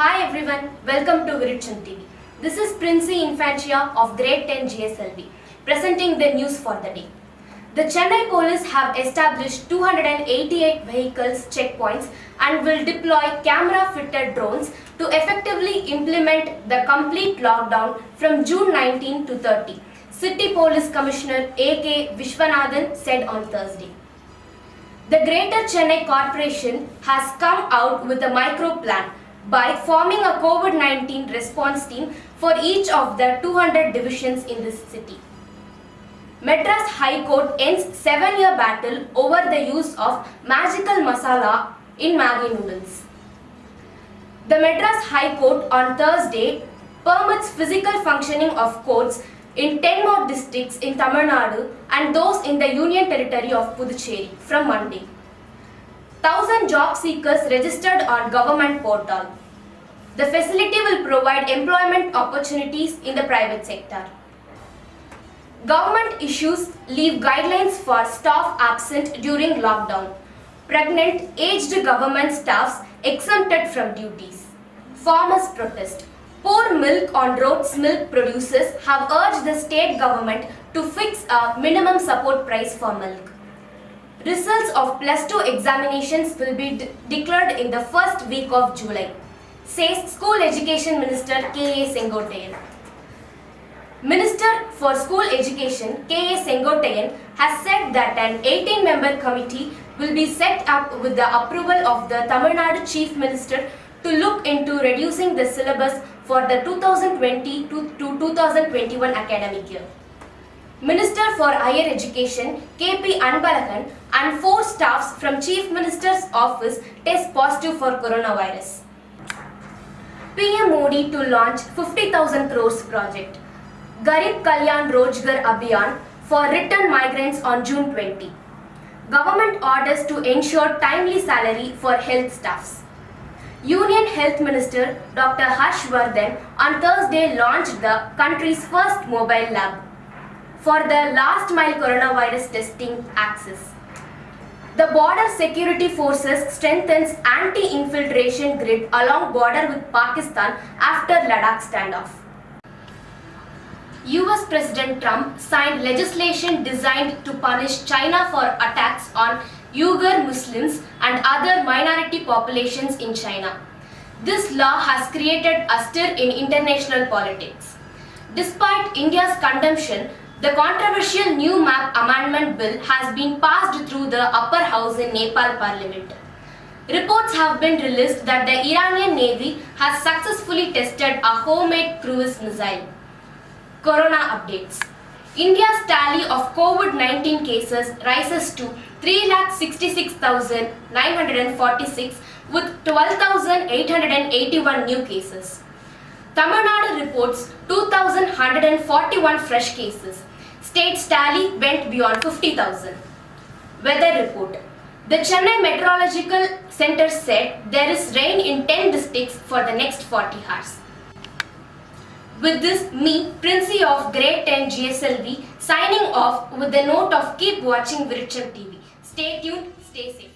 Hi everyone, welcome to Virucham TV. This is Princey Infantia of Grade 10 GSLV, presenting the news for the day. The Chennai police have established 288 vehicles checkpoints and will deploy camera-fitted drones to effectively implement the complete lockdown from June 19 to 30, City Police Commissioner A.K. Vishwanathan said on Thursday. The Greater Chennai Corporation has come out with a micro plan by forming a COVID-19 response team for each of the 200 divisions in this city. Madras High Court ends 7-year battle over the use of magical masala in Maggi noodles. The Madras High Court on Thursday permits physical functioning of courts in 10 more districts in Tamil Nadu and those in the Union Territory of Puducherry from Monday. 1,000 job seekers registered on government portal. The facility will provide employment opportunities in the private sector. Government issues leave guidelines for staff absent during lockdown. Pregnant, aged government staffs exempted from duties. Farmers protest. Poor milk on roads milk producers have urged the state government to fix a minimum support price for milk. Results of Plus 2 examinations will be declared in the first week of July, says School Education Minister K.A. Sengottayan. Minister for School Education K.A. Sengottayan has said that an 18-member committee will be set up with the approval of the Tamil Nadu Chief Minister to look into reducing the syllabus for the 2020 to 2021 academic year. Minister for Higher Education K.P. Anbalagan and 4 staffs from Chief Minister's office test positive for coronavirus. PM Modi to launch 50,000 crores project. Garib Kalyan Rojgar Abhiyan for return migrants on June 20. Government orders to ensure timely salary for health staffs. Union Health Minister Dr. Harsh Vardhan on Thursday launched the country's first mobile lab for the last mile coronavirus testing access. The border security forces strengthens anti-infiltration grid along border with Pakistan after Ladakh standoff. US President Trump signed legislation designed to punish China for attacks on Uyghur Muslims and other minority populations in China. This law has created a stir in international politics. Despite India's condemnation, the controversial new map amendment bill has been passed through the upper house in Nepal parliament. Reports have been released that the Iranian Navy has successfully tested a homemade cruise missile. Corona updates. India's tally of COVID-19 cases rises to 366,946 with 12,881 new cases. Tamil Nadu reports 2,141 fresh cases. State's tally went beyond 50,000. Weather report. The Chennai Meteorological Center said there is rain in 10 districts for the next 40 hours. With this, me, Princey of Grade 10 GSLV, signing off with the note of keep watching Virucham TV. Stay tuned, stay safe.